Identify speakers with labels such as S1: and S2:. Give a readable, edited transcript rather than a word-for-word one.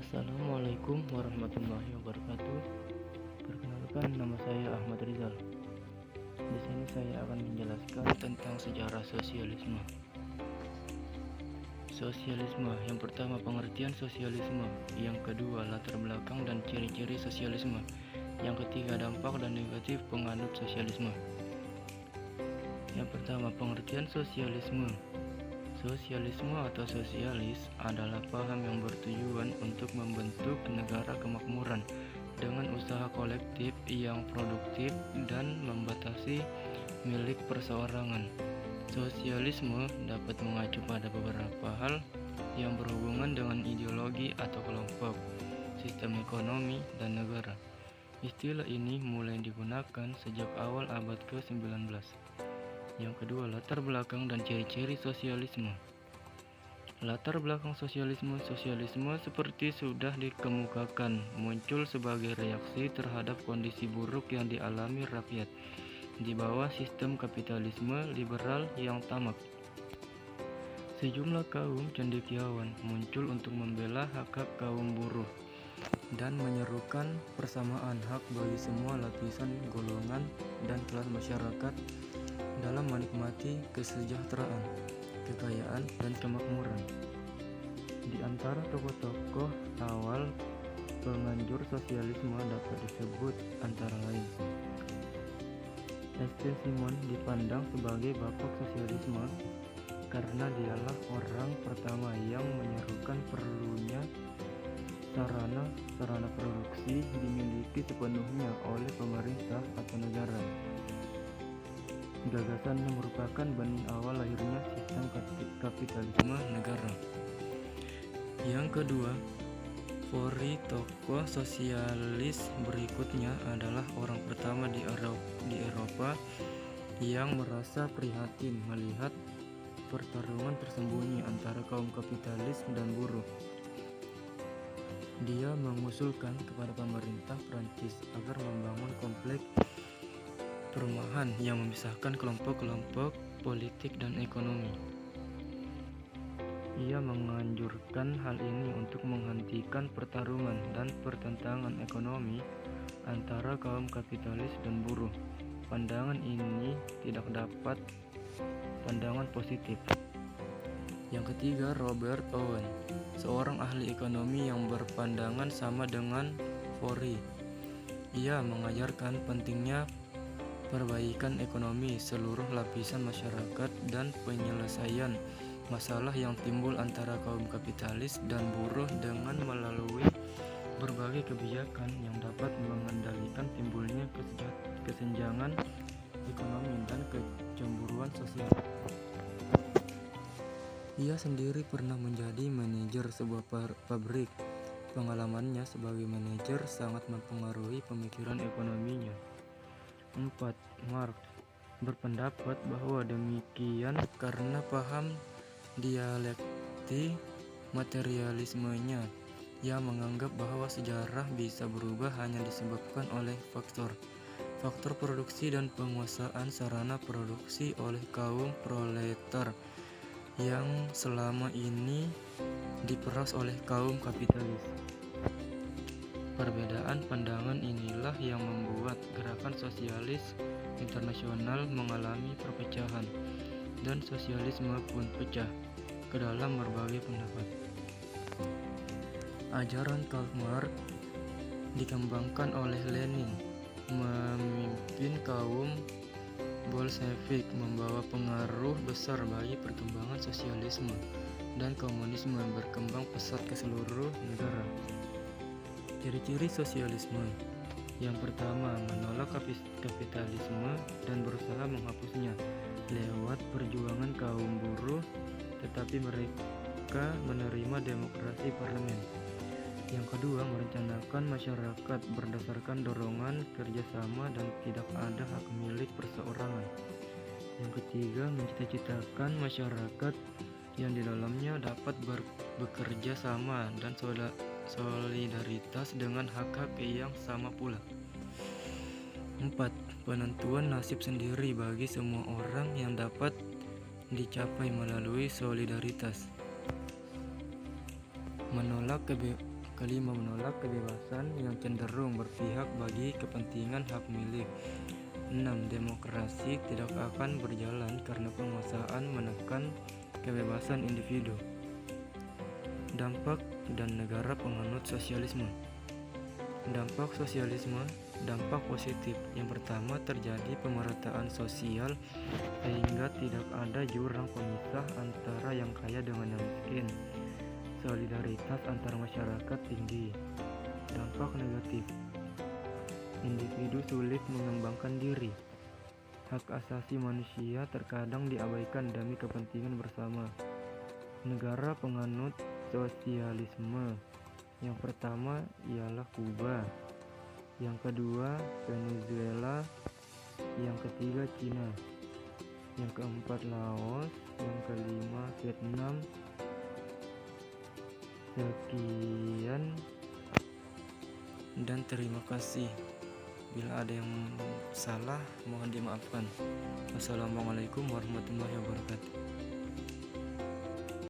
S1: Assalamualaikum warahmatullahi wabarakatuh. Perkenalkan, nama saya Ahmad Rizal. Di sini saya akan menjelaskan tentang sejarah sosialisme. Sosialisme, yang pertama pengertian sosialisme, yang kedua latar belakang dan ciri-ciri sosialisme, yang ketiga dampak dan negatif penganut sosialisme. Yang pertama pengertian sosialisme. Sosialisme atau sosialis adalah paham yang bertujuan untuk membentuk negara kemakmuran dengan usaha kolektif yang produktif dan membatasi milik perseorangan. Sosialisme dapat mengacu pada beberapa hal yang berhubungan dengan ideologi atau kelompok, sistem ekonomi, dan negara. Istilah ini mulai digunakan sejak awal abad ke-19. Yang kedua, latar belakang dan ciri-ciri sosialisme. Latar belakang sosialisme. Sosialisme seperti sudah dikemukakan muncul sebagai reaksi terhadap kondisi buruk yang dialami rakyat di bawah sistem kapitalisme liberal yang tamak. Sejumlah kaum cendekiawan muncul untuk membela hak-hak kaum buruh dan menyerukan persamaan hak bagi semua lapisan, golongan, dan kelas masyarakat dalam menikmati kesejahteraan, kekayaan, dan kemakmuran. Di antara tokoh-tokoh awal penganjur sosialisme dapat disebut antara lain St. Simon dipandang sebagai bapak sosialisme karena dialah orang pertama yang menyerukan perlunya sarana produksi dimiliki sepenuhnya oleh pemerintah atau negara. Gagasan yang merupakan benih awal lahirnya sistem kapitalisme negara. Yang kedua, Fourier, tokoh sosialis berikutnya, adalah orang pertama di Eropa yang merasa prihatin melihat pertarungan tersembunyi antara kaum kapitalis dan buruh. Dia mengusulkan kepada pemerintah Prancis agar membangun kompleks perumahan yang memisahkan kelompok-kelompok politik dan ekonomi. Ia menganjurkan hal ini untuk menghentikan pertarungan dan pertentangan ekonomi antara kaum kapitalis dan buruh. Pandangan ini tidak dapat pandangan positif. Yang ketiga, Robert Owen, seorang ahli ekonomi yang berpandangan sama dengan Fourier. Ia mengajarkan pentingnya perbaikan ekonomi seluruh lapisan masyarakat dan penyelesaian masalah yang timbul antara kaum kapitalis dan buruh dengan melalui berbagai kebijakan yang dapat mengendalikan timbulnya kesenjangan ekonomi dan kecemburuan sosial. Ia sendiri pernah menjadi manajer sebuah pabrik. Pengalamannya sebagai manajer sangat mempengaruhi pemikiran ekonominya. 4. Marx berpendapat bahwa demikian karena paham dialektik materialismenya. Ia menganggap bahwa sejarah bisa berubah hanya disebabkan oleh faktor produksi dan penguasaan sarana produksi oleh kaum proletar yang selama ini diperas oleh kaum kapitalis. Perbedaan pandangan inilah yang membuat gerakan sosialis internasional mengalami perpecahan, dan sosialisme pun pecah ke dalam berbagai pendapat. Ajaran Karl Marx dikembangkan oleh Lenin, memimpin kaum Bolshevik, membawa pengaruh besar bagi perkembangan sosialisme, dan komunisme berkembang pesat ke seluruh negara. Ciri-ciri sosialisme. Yang pertama, menolak kapitalisme dan berusaha menghapusnya lewat perjuangan kaum buruh, tetapi mereka menerima demokrasi parlemen. Yang kedua, merencanakan masyarakat berdasarkan dorongan kerjasama dan tidak ada hak milik perseorangan. Yang ketiga, mencita-citakan masyarakat yang di dalamnya dapat bekerja sama dan solidaritas dengan hak-hak yang sama pula. 4. Penentuan nasib sendiri bagi semua orang yang dapat dicapai melalui solidaritas. Menolak Kelima, menolak kebebasan yang cenderung berpihak bagi kepentingan hak milik. 6. Demokrasi tidak akan berjalan karena penguasaan menekan kebebasan individu. Dampak dan negara penganut sosialisme. Dampak sosialisme. Dampak positif. Yang pertama, terjadi pemerataan sosial sehingga tidak ada jurang pemisah antara yang kaya dengan yang miskin. Solidaritas antar masyarakat tinggi. Dampak negatif. Individu sulit mengembangkan diri. Hak asasi manusia terkadang diabaikan demi kepentingan bersama. Negara penganut sosialisme. Yang pertama ialah Kuba, yang kedua Venezuela, yang ketiga Cina, yang keempat Laos, yang kelima Vietnam. Sekian dan terima kasih. Bila ada yang salah, mohon dimaafkan. Wassalamualaikum warahmatullahi wabarakatuh.